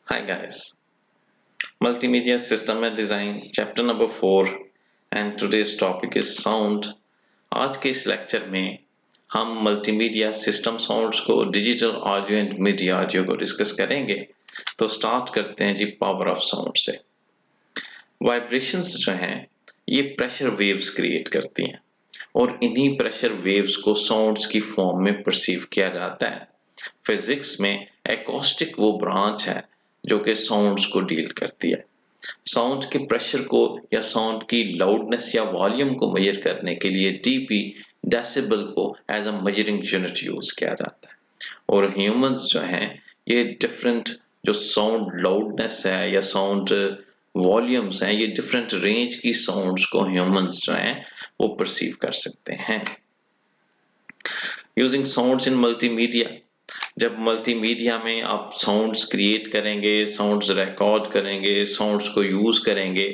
Hi guys, Multimedia System and Design Chapter number 4 and today's topic is Sound। आज के इस lecture में हम मल्टीमीडिया सिस्टम साउंड्स को digital audio and media audio को discuss करेंगे। तो स्टार्ट करते हैं जी पावर ऑफ साउंड से। वाइब्रेशंस जो हैं ये प्रेशर वेव्स क्रिएट करती हैं और इन्हीं प्रेशर वेव्स को साउंड्स की फॉर्म में परसीव किया जाता है। फिजिक्स में एकॉस्टिक वो ब्रांच है जो कि साउंड्स को डील करती है। साउंड के प्रेशर को या साउंड की लाउडनेस या वॉल्यूम को मेजर करने के लिए डीबी डेसिबल को as a measuring unit use किया जाता है। और ह्यूमंस जो हैं ये डिफरेंट जो साउंड लाउडनेस है या साउंड वॉल्यूम्स हैं ये डिफरेंट रेंज की साउंड्स को ह्यूमंस जो हैं वो परसीव कर सकते हैं। यूजिंग साउंड्स इन मल्टीमीडिया, जब मल्टीमीडिया में आप साउंड्स क्रिएट करेंगे, साउंड्स रिकॉर्ड करेंगे, साउंड्स को यूज करेंगे,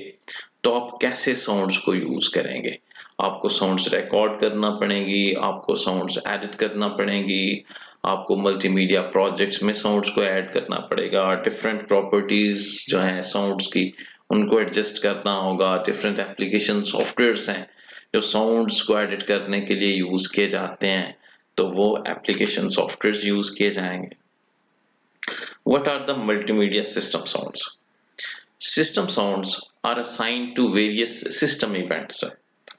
तो आप कैसे साउंड्स को यूज करेंगे? आपको साउंड्स रिकॉर्ड करना पड़ेगी, आपको साउंड्स एडिट करना पड़ेगी, आपको मल्टीमीडिया प्रोजेक्ट्स में साउंड्स को ऐड करना पड़ेगा, डिफरेंट प्रॉपर्टीज जो हैं साउंड्स की उनको एडजस्ट करना होगा। डिफरेंट एप्लीकेशन सॉफ्टवेयर्स हैं जो साउंड्स को एडिट करने के लिए यूज किए जाते हैं, तो वो एप्लीकेशन सॉफ्टवेयर यूज किए जाएंगे। What are the multimedia system sounds? System sounds are assigned to various system events,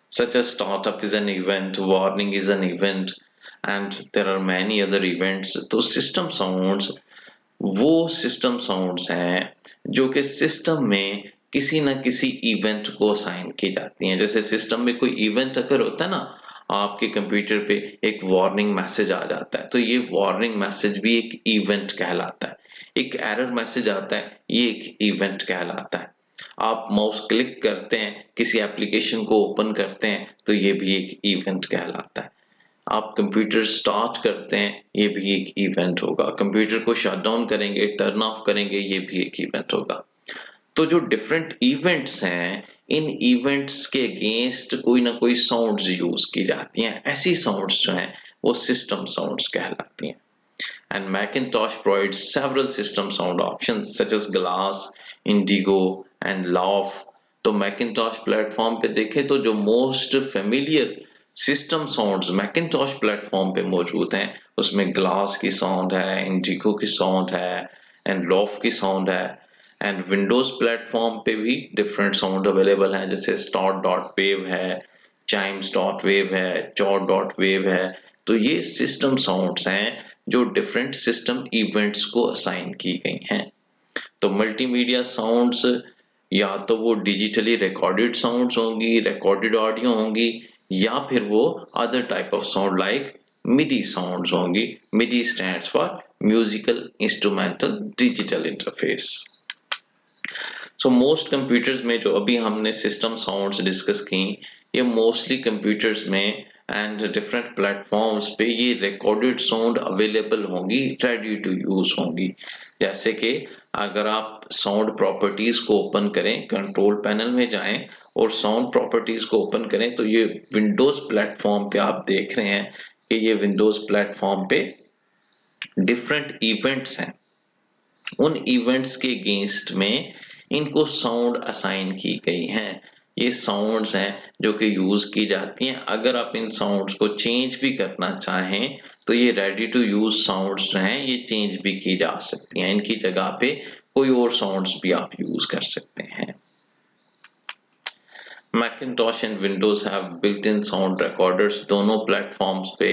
such as startup is an event, warning is an event, and there are many other events. तो system sounds वो system sounds हैं जो कि system में किसी न किसी event को असाइन की जाती हैं। जैसे सिस्टम में कोई इवेंट अगर होता है ना, आपके कंप्यूटर पे एक वार्निंग मैसेज आ जाता है, तो ये वार्निंग मैसेज भी एक इवेंट कहलाता है। एक एरर मैसेज आता है, ये एक इवेंट कहलाता है। आप माउस क्लिक करते हैं, किसी एप्लीकेशन को ओपन करते हैं, तो ये भी एक इवेंट कहलाता है। आप कंप्यूटर स्टार्ट करते हैं, ये भी एक इवेंट होगा। कंप्यूटर को शट डाउन करेंगे, टर्न ऑफ करेंगे, ये भी एक इवेंट होगा। तो जो डिफरेंट इवेंट्स हैं, इन इवेंट्स के अगेंस्ट कोई ना कोई साउंड्स यूज की जाती हैं। ऐसी साउंड्स जो हैं वो सिस्टम साउंड्स कहलाती हैं। And Macintosh provides several system sound options such as Glass, Indigo and Lauf। तो Macintosh प्लेटफॉर्म पे देखें तो जो most familiar system sounds Macintosh platform पे मौजूद हैं उसमें ग्लास की साउंड है, इंडिगो की साउंड है एंड लॉफ की साउंड है। एंड विंडोज प्लेटफॉर्म पे भी डिफरेंट साउंड अवेलेबल हैं, जैसे स्टार्ट डॉट वेव है, चाइम्स डॉट वेव है, चॉट डॉट वेव है। तो ये सिस्टम साउंड्स हैं जो डिफरेंट सिस्टम इवेंट्स को असाइन की गई हैं। तो मल्टीमीडिया साउंड्स या तो वो डिजिटली रिकॉर्डेड साउंड्स होंगी, रिकॉर्डेड ऑडियो होंगी, या फिर वो other type of sound like MIDI sounds होंगी। MIDI stands for musical instrumental digital interface. So most computers में जो अभी हमने सिस्टम साउंड्स डिस्कस की, ये मोस्टली कंप्यूटर्स में एंड डिफरेंट प्लेटफॉर्म्स पे ये रिकॉर्डेड साउंड अवेलेबल होंगी, रेडी टू यूज होंगी। जैसे कि अगर आप साउंड प्रॉपर्टीज को ओपन करें, कंट्रोल पैनल में जाएं और साउंड प्रॉपर्टीज को ओपन करें, तो ये विंडोज प्लेटफॉर्म पे आप देख रहे हैं कि ये विंडोज प्लेटफॉर्म पे डिफरेंट इवेंट्स हैं। उन इवेंट्स के अगेंस्ट में इनको साउंड असाइन की गई हैं। ये साउंड्स हैं जो कि यूज की जाती हैं। अगर आप इन साउंड्स को चेंज भी करना चाहें तो ये रेडी टू यूज साउंड्स जो हैं ये चेंज भी की जा सकती हैं। इनकी जगह पे कोई और साउंड्स भी आप यूज कर सकते हैं। Macintosh and Windows have built-in sound recorders। दोनों प्लेटफॉर्म्स पे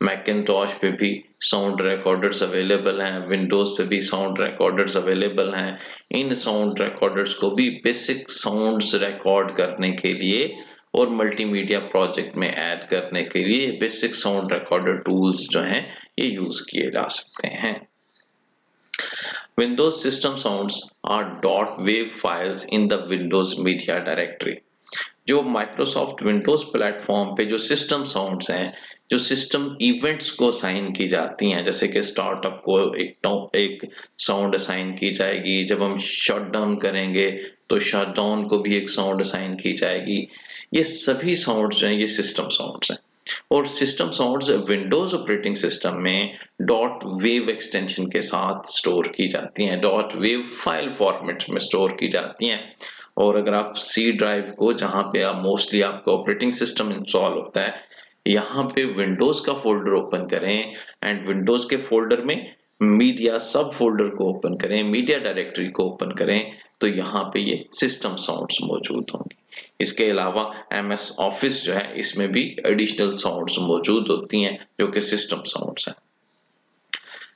Macintosh पे भी साउंड रिकॉर्डर्स अवेलेबल हैं, विंडोज पे भी साउंड रिकॉर्डर्स अवेलेबल हैं। इन साउंड रिकॉर्डर्स को भी बेसिक साउंड्स रिकॉर्ड करने के लिए और मल्टीमीडिया प्रोजेक्ट में ऐड करने के लिए बेसिक साउंड रिकॉर्डर टूल्स जो हैं ये यूज किए जा सकते हैं। Windows system sounds are .wav files in the Windows Media Directory। जो माइक्रोसॉफ्ट विंडोज प्लेटफॉर्म पे जो सिस्टम साउंड्स हैं, जो सिस्टम इवेंट्स को असाइन की जाती हैं, जैसे कि स्टार्टअप को एक साउंड असाइन की जाएगी, जब हम शट डाउन करेंगे तो शट डाउन को भी एक साउंड असाइन की जाएगी। ये सभी साउंड्स जो हैं ये सिस्टम साउंड्स हैं। और system sounds Windows operating system में डॉट वेव एक्सटेंशन के साथ स्टोर की जाती हैं, डॉट वेव फाइल फॉर्मेट में स्टोर की जाती हैं। और अगर आप सी ड्राइव को, जहां पे आप मोस्टली आपका ऑपरेटिंग सिस्टम इंस्टॉल होता है, यहाँ पे विंडोज का फोल्डर ओपन करें एंड विंडोज के फोल्डर में मीडिया सब फोल्डर को ओपन करें, मीडिया डायरेक्टरी को ओपन करें, तो यहाँ पे ये सिस्टम साउंड्स मौजूद होंगे। इसके अलावा एमएस ऑफिस जो है, इसमें भी एडिशनल साउंड्स मौजूद होती हैं जो कि सिस्टम साउंड्स हैं।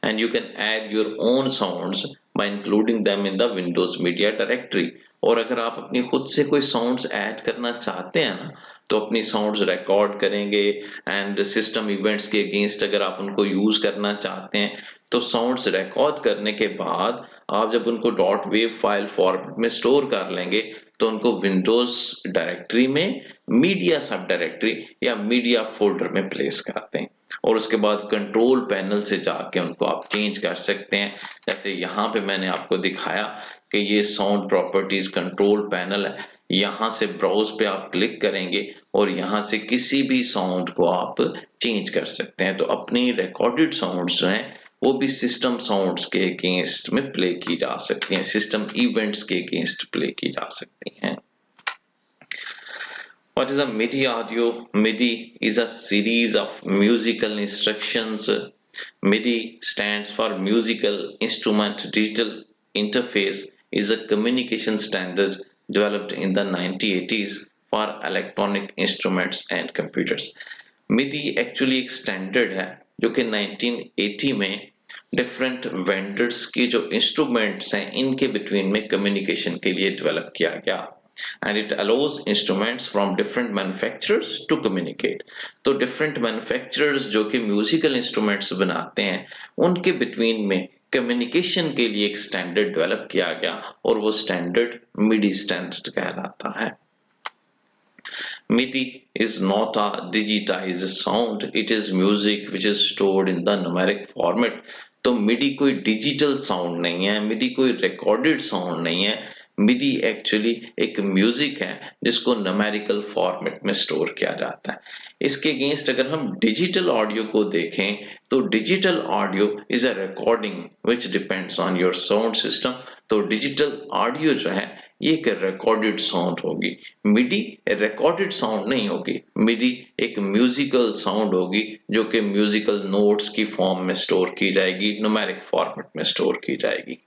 And you can add your own sounds by including them in the Windows Media Directory। और अगर आप अपनी खुद से कोई साउंड्स ऐड करना चाहते हैं ना, तो अपनी साउंड्स रिकॉर्ड करेंगे एंड सिस्टम इवेंट्स के अगेंस्ट अगर आप उनको यूज करना चाहते हैं, तो साउंड्स रिकॉर्ड करने के बाद आप जब उनको डॉट वेव फाइल फॉर्मेट में स्टोर कर लेंगे, तो उनको विंडोज डायरेक्टरी में मीडिया सब डायरेक्टरी या मीडिया फोल्डर में प्लेस करते हैं। और उसके बाद कंट्रोल पैनल से जाके उनको आप चेंज कर सकते हैं। जैसे यहाँ पे मैंने आपको दिखाया कि ये साउंड प्रॉपर्टीज कंट्रोल पैनल है, यहाँ से ब्राउज पे आप क्लिक करेंगे और यहाँ से किसी भी साउंड को आप चेंज कर सकते हैं। तो अपनी रिकॉर्डेड साउंड्स जो हैं वो भी सिस्टम साउंड्स के अगेंस्ट में प्ले की जा सकती हैं, सिस्टम इवेंट्स के अगेंस्ट प्ले की जा सकती हैं। What is a MIDI audio? MIDI is a series of musical instructions. MIDI stands for Musical Instrument Digital Interface, is a communication standard developed in the 1980s for electronic instruments and computers. MIDI actually एक standard है जो कि 1980 में different vendors के जो instruments हैं इनके between में कम्युनिकेशन के लिए डेवलप किया गया। And it allows instruments from different manufacturers to communicate। तो different manufacturers जो कि musical instruments बनाते हैं, उनके between में communication के लिए एक standard develop किया गया और वो standard MIDI standard कहलाता है। MIDI is not a digitized sound, it is music which is stored in the numeric format। तो MIDI कोई डिजिटल साउंड नहीं है, MIDI कोई रिकॉर्डेड साउंड नहीं है, MIDI एक्चुअली एक म्यूजिक है जिसको न्यूमेरिकल फॉर्मेट में स्टोर किया जाता है। इसके अगेंस्ट अगर हम डिजिटल ऑडियो को देखें, तो digital audio is a recording which depends on your sound system. तो डिजिटल ऑडियो जो है ये एक रिकॉर्डेड साउंड होगी, मिडी रिकॉर्डेड साउंड नहीं होगी, मिडी एक म्यूजिकल साउंड होगी जो कि म्यूजिकल नोट्स की फॉर्म में स्टोर की जाएगी, न्यूमेरिक फॉर्मेट में स्टोर की जाएगी।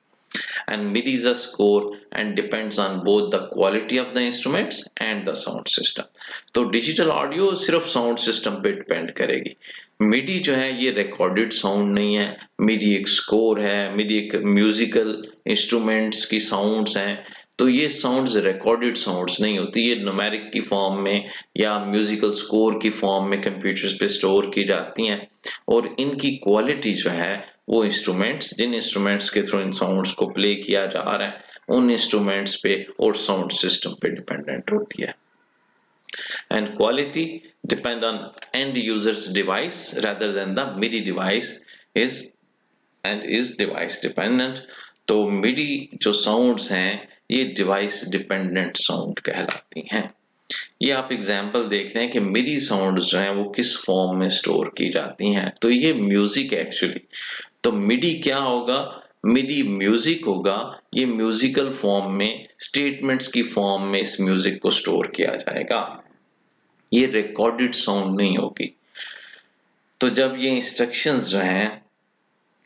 And MIDI is a score and depends on both the quality of the instruments and the sound system। तो डिजिटल ऑडियो सिर्फ साउंड सिस्टम पे डिपेंड करेगी। मिडी जो है ये रिकॉर्डेड साउंड नहीं है, मिडी एक स्कोर है, मिडी एक म्यूजिकल इंस्ट्रूमेंट्स की साउंड्स हैं। तो ये साउंड्स रिकॉर्डेड साउंड्स नहीं होती, ये न्यूमेरिक की फॉर्म में या म्यूजिकल स्कोर की फॉर्म में कंप्यूटर्स पे स्टोर की जाती हैं। और इनकी क्वालिटी जो है वो इंस्ट्रूमेंट्स, जिन इंस्ट्रूमेंट्स के थ्रू इन साउंड्स को प्ले किया जा रहा है उन इंस्ट्रूमेंट्स पे और साउंड सिस्टम पे डिपेंडेंट होती है। And quality depend on end user's device rather than the MIDI device is device dependent। तो MIDI जो साउंड्स हैं ये डिवाइस डिपेंडेंट साउंड कहलाती हैं। ये आप एग्जाम्पल देख रहे हैं कि मिडी साउंड्स जो हैं वो किस फॉर्म में स्टोर की जाती हैं। तो ये म्यूजिक एक्चुअली, तो मिडी क्या होगा, मिडी म्यूजिक होगा, ये म्यूजिकल फॉर्म में स्टेटमेंट्स की फॉर्म में इस म्यूजिक को स्टोर किया जाएगा, ये रिकॉर्डेड साउंड नहीं होगी। तो जब ये इंस्ट्रक्शंस जो हैं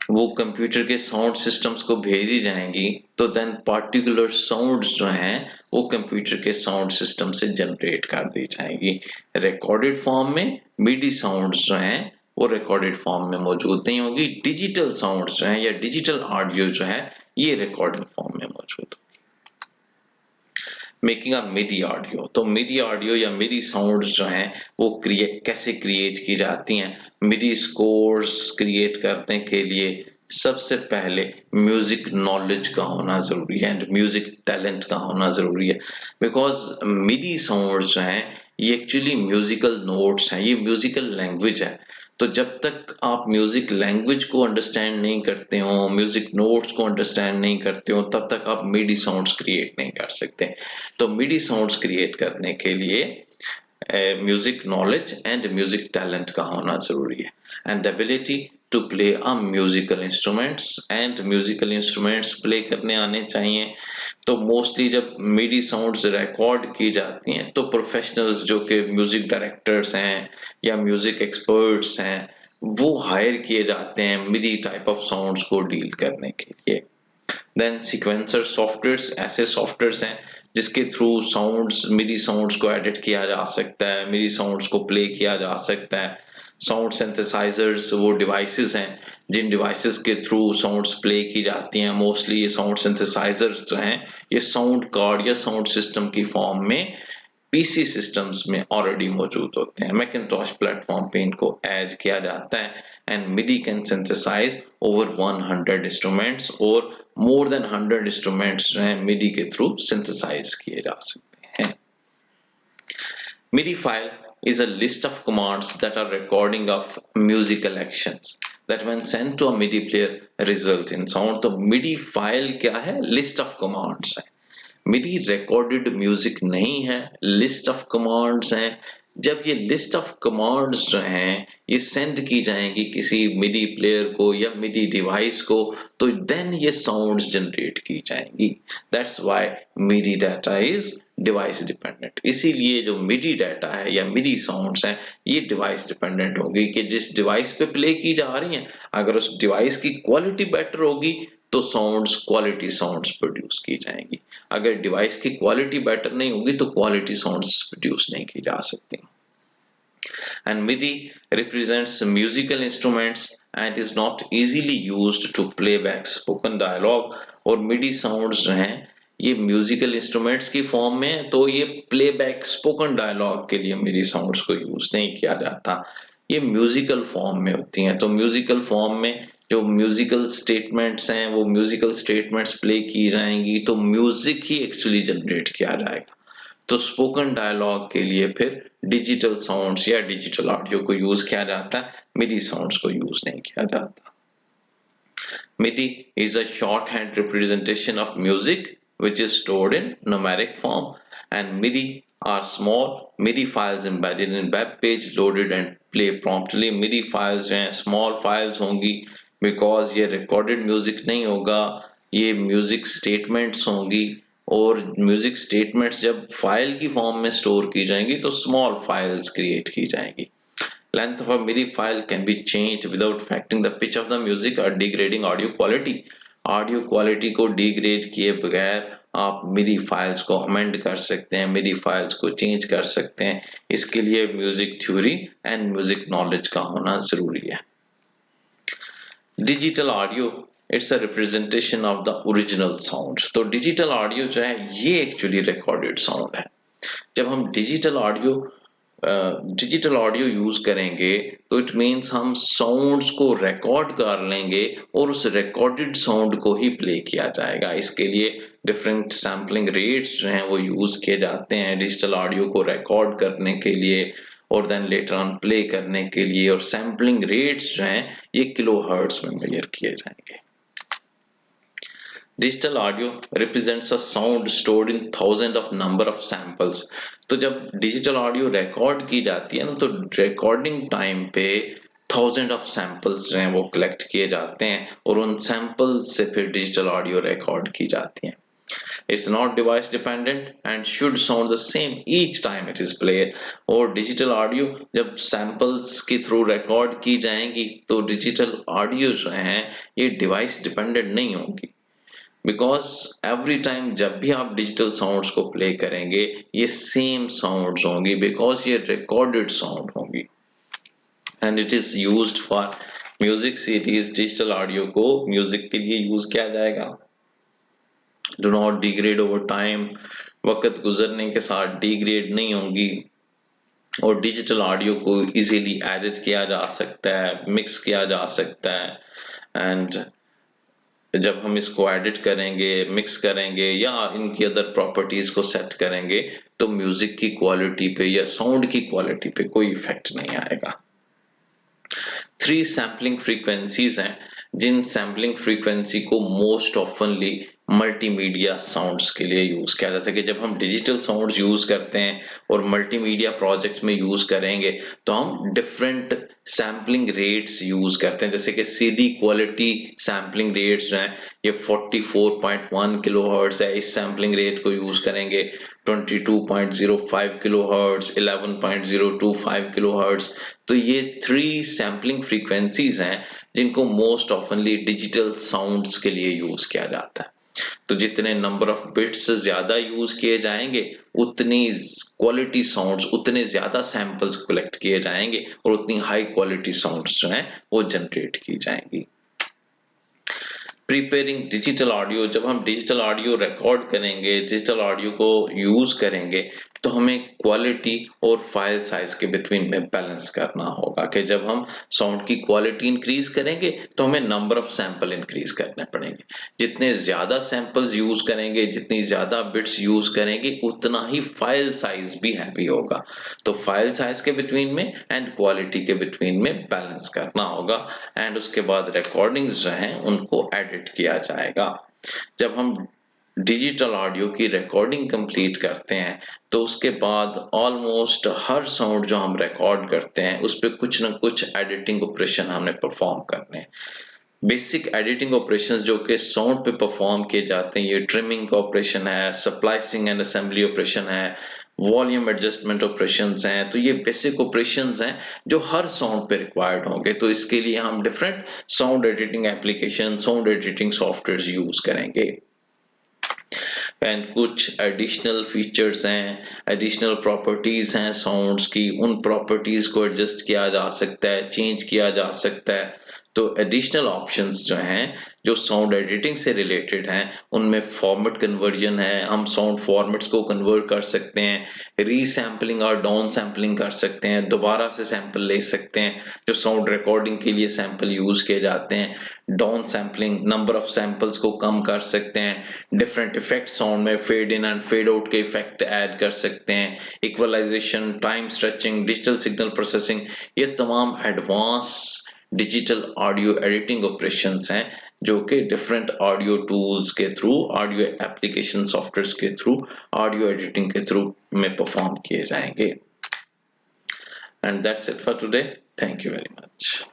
वो कंप्यूटर के साउंड सिस्टम्स को भेजी जाएंगी, तो देन पार्टिकुलर साउंड्स जो हैं वो कंप्यूटर के साउंड सिस्टम से जनरेट कर दी जाएंगी। रिकॉर्डेड फॉर्म में मिडी साउंड्स जो हैं वो रिकॉर्डेड फॉर्म में मौजूद नहीं होगी, डिजिटल साउंड्स जो हैं या डिजिटल ऑडियो जो है ये रिकॉर्डेड फॉर्म में मौजूद होगी। मेकिंग अ मिडी ऑडियो, तो मिडी ऑडियो या मिडी साउंड्स जो हैं वो कैसे क्रिएट की जाती हैं। मिडी स्कोर्स क्रिएट करने के लिए सबसे पहले म्यूजिक नॉलेज का होना जरूरी है एंड म्यूजिक टैलेंट का होना जरूरी है। बिकॉज मिडी साउंड्स जो हैं ये एक्चुअली म्यूजिकल नोट्स हैं, ये म्यूजिकल लैंग्वेज है। तो जब तक आप म्यूजिक लैंग्वेज को अंडरस्टैंड नहीं करते हो, म्यूजिक नोट्स को अंडरस्टैंड नहीं करते हो, तब तक आप मिडी साउंड्स क्रिएट नहीं कर सकते। तो मिडी साउंड्स क्रिएट करने के लिए music knowledge and music talent का होना जरूरी है and the ability to play a musical instruments and musical instruments play करने आने चाहिए। तो मोस्टली जब मिडी साउंड्स रिकॉर्ड की जाती हैं तो प्रोफेशनल्स जो कि म्यूजिक डायरेक्टर्स हैं या म्यूजिक एक्सपर्ट्स हैं वो हायर किए जाते हैं मिडी टाइप ऑफ साउंड्स को डील करने के लिए। देन सीक्वेंसर सॉफ्टवेयर्स ऐसे सॉफ्टवेयर्स हैं जिसके थ्रू साउंड्स मिडी साउंड्स को एडिट किया जा सकता है, मिडी साउंड्स को प्ले किया जा सकता है। साउंड सिंथेसाइजर्स वो डिवाइसेस हैं जिन डिवाइसेस के थ्रू साउंड्स प्ले की जाती हैं। मोस्टली ये साउंड सिंथेसाइजर्स जो हैं ये साउंड कार्ड या साउंड सिस्टम की फॉर्म में पीसी सिस्टम्स में ऑलरेडी मौजूद होते हैं। मैकिन्टॉश प्लेटफॉर्म पे इनको ऐड किया जाता है and MIDI can synthesise over 100 instruments और मोर देन 100 इंस्ट्रूमेंट्स जो हैं मिडी के थ्रू सिंथेसाइज किए जा सकते हैं। MIDI file is a list of commands that are recording of musical actions that when sent to a MIDI player result in sound। तो MIDI file क्या है? List of commands है। MIDI recorded music नहीं है, list of commands है। जब ये list of commands जो हैं ये सेंड की जाएंगी किसी मिडी प्लेयर को या मिडी डिवाइस को तो देन ये साउंड्स जनरेट की जाएंगी। That's why MIDI data is device dependent. इसीलिए जो मिडी डाटा है या मिडी साउंड्स हैं ये डिवाइस डिपेंडेंट होगी कि जिस डिवाइस पे प्ले की जा रही हैं अगर उस डिवाइस की क्वालिटी बेटर होगी तो साउंड्स क्वालिटी साउंड्स प्रोड्यूस की जाएंगी। अगर डिवाइस की क्वालिटी बेटर नहीं होगी तो क्वालिटी साउंड्स प्रोड्यूस नहीं की जा सकती। And MIDI represents musical instruments and is not easily used to play back spoken dialogue। और MIDI साउंड्स जो हैं ये म्यूजिकल इंस्ट्रूमेंट्स की फॉर्म में है तो ये प्लेबैक स्पोकन डायलॉग के लिए MIDI साउंड्स को यूज नहीं किया जाता, ये म्यूजिकल फॉर्म में होती हैं। तो म्यूजिकल फॉर्म में जो म्यूजिकल स्टेटमेंट्स हैं वो म्यूजिकल स्टेटमेंट्स प्ले की जाएंगी तो म्यूजिक ही एक्चुअली जनरेट किया जाएगा। तो स्पोकन डायलॉग के लिए फिर डिजिटल साउंड्स या डिजिटल ऑडियो को यूज किया जाता है, मिडी साउंड्स को यूज नहीं किया जाता। MIDI is a shorthand representation of music which is stored in numeric form and MIDI are small MIDI files embedded in web page loaded and play promptly। MIDI files जो हैं small files होंगी because ये recorded music नहीं होगा, ये music statements होंगी और music statements जब फाइल की फॉर्म में स्टोर की जाएंगी तो स्मॉल फाइल्स क्रिएट की जाएंगी। Length of a MIDI file can be changed without affecting the pitch of the music or degrading audio quality। Audio quality को डिग्रेड किए बगैर आप MIDI फाइल्स को अमेंड कर सकते हैं, MIDI फाइल्स को चेंज कर सकते हैं। इसके लिए music theory and music knowledge का होना जरूरी है। Digital audio it's a representation of the original sound. तो डिजिटल ऑडियो जो है ये एक्चुअली रिकॉर्डेड साउंड है। जब हम डिजिटल ऑडियो यूज करेंगे तो इट मीन्स हम साउंड्स को रिकॉर्ड कर लेंगे और उस रिकॉर्डेड साउंड को ही प्ले किया जाएगा। इसके लिए डिफरेंट सैम्पलिंग रेट्स जो हैं वो यूज किए जाते हैं डिजिटल ऑडियो को रिकॉर्ड करने के लिए और देन लेटर ऑन प्ले करने के लिए, और सैम्पलिंग रेट्स जो हैं ये किलोहर्ट्ज में मेजर किए जाएंगे। Digital audio represents a sound stored in thousand of number of samples. तो जब डिजिटल ऑडियो रिकॉर्ड की जाती है ना तो रिकॉर्डिंग टाइम पे थाउजेंड ऑफ सैंपल्स जो हैं वो कलेक्ट किए जाते हैं और उन सैंपल्स से फिर डिजिटल ऑडियो रिकॉर्ड की जाती हैं। It's not device dependent and should sound the same each time it is played। और डिजिटल ऑडियो जब सैंपल्स के थ्रू रिकॉर्ड की जाएंगी तो डिजिटल ऑडियो जो हैं ये डिवाइस डिपेंडेंट नहीं होंगी बिकॉज एवरी टाइम जब भी आप डिजिटल साउंड्स को प्ले करेंगे ये सेम साउंड्स होंगी बिकॉज ये रिकॉर्डेड साउंड होंगी and it is used for music series. Digital audio को म्यूजिक के लिए यूज किया जाएगा। Do not degrade over time, वक्त गुजरने के साथ डिग्रेड नहीं होंगी और डिजिटल ऑडियो को इजीली एडिट किया जा सकता है, मिक्स किया जा सकता है एंड जब हम इसको एडिट करेंगे, मिक्स करेंगे या इनकी अदर प्रॉपर्टीज को सेट करेंगे तो म्यूजिक की क्वालिटी पे या साउंड की क्वालिटी पे कोई इफेक्ट नहीं आएगा। 3 सैम्पलिंग फ्रीक्वेंसीज हैं जिन सैम्पलिंग फ्रीक्वेंसी को मोस्ट ऑफनली मल्टीमीडिया साउंड्स के लिए यूज किया जाता है कि जब हम डिजिटल साउंड्स यूज करते हैं और मल्टीमीडिया प्रोजेक्ट्स में यूज करेंगे तो हम डिफरेंट सैम्पलिंग रेट्स यूज करते हैं, जैसे कि सीडी क्वालिटी सैम्पलिंग रेट्स जो हैं ये 44.1 किलोहर्ट्ज है, इस सैम्पलिंग रेट को यूज करेंगे। 22.05 किलोहर्ट्ज, 11.025 किलोहर्ट्ज, तो ये 3 सैम्पलिंग फ्रीक्वेंसीज हैं जिनको मोस्ट ऑफनली डिजिटल साउंड्स के लिए यूज किया जाता है। तो जितने नंबर ऑफ बिट्स ज्यादा यूज किए जाएंगे उतनी क्वालिटी साउंड्स, उतने ज्यादा सैंपल्स कलेक्ट किए जाएंगे और उतनी हाई क्वालिटी साउंड्स जो हैं वो जनरेट की जाएंगी। प्रिपेयरिंग डिजिटल ऑडियो, जब हम डिजिटल ऑडियो रिकॉर्ड करेंगे, डिजिटल ऑडियो को यूज करेंगे तो हमें क्वालिटी और फाइल साइज के बिटवीन में बैलेंस करना होगा कि जब हम साउंड की क्वालिटी इंक्रीज करेंगे तो हमें नंबर ऑफ सैंपल इंक्रीज करने पड़ेंगे। जितने ज्यादा सैंपल्स यूज करेंगे, जितनी ज्यादा बिट्स यूज करेंगे उतना ही फाइल साइज भी हैवी होगा। तो फाइल साइज के बिटवीन में एंड क्वालिटी के बिटवीन में बैलेंस करना होगा एंड उसके बाद रिकॉर्डिंग्स जो हैं उनको एडिट किया जाएगा। जब हम डिजिटल ऑडियो की रिकॉर्डिंग कंप्लीट करते हैं तो उसके बाद ऑलमोस्ट हर साउंड जो हम रिकॉर्ड करते हैं उस पर कुछ ना कुछ एडिटिंग ऑपरेशन हमने परफॉर्म करने हैं। बेसिक एडिटिंग ऑपरेशंस जो कि साउंड पे परफॉर्म किए जाते हैं, ये ट्रिमिंग का ऑपरेशन है, स्प्लाइसिंग एंड असेंबली ऑपरेशन है, वॉल्यूम एडजस्टमेंट ऑपरेशंस हैं। तो ये बेसिक ऑपरेशंस हैं जो हर साउंड पे रिक्वायर्ड होंगे। तो इसके लिए हम different sound editing application, sound editing software use करेंगे। एंड कुछ एडिशनल फीचर्स हैं, एडिशनल प्रॉपर्टीज हैं साउंड्स की, उन प्रॉपर्टीज को एडजस्ट किया जा सकता है, चेंज किया जा सकता है। तो एडिशनल ऑप्शंस जो हैं जो साउंड एडिटिंग से रिलेटेड हैं उनमें फॉर्मेट कन्वर्जन है, हम साउंड फॉर्मेट्स को कन्वर्ट कर सकते हैं, रीसैम्पलिंग और डाउन सैम्पलिंग कर सकते हैं, दोबारा से सैंपल ले सकते हैं जो साउंड रिकॉर्डिंग के लिए सैंपल यूज किए जाते हैं, down sampling number of samples को कम कर सकते हैं, डिफरेंट इफेक्ट साउंड में fade in and fade out के इफेक्ट ऐड कर सकते हैं, equalisation, time stretching, digital signal processing, ये तमाम advance digital audio editing operations हैं जो कि डिफरेंट ऑडियो टूल्स के थ्रू, ऑडियो एप्लीकेशन सॉफ्टवेयर के थ्रू, ऑडियो एडिटिंग के थ्रू में परफॉर्म किए जाएंगे। And that's it for today. Thank you very much.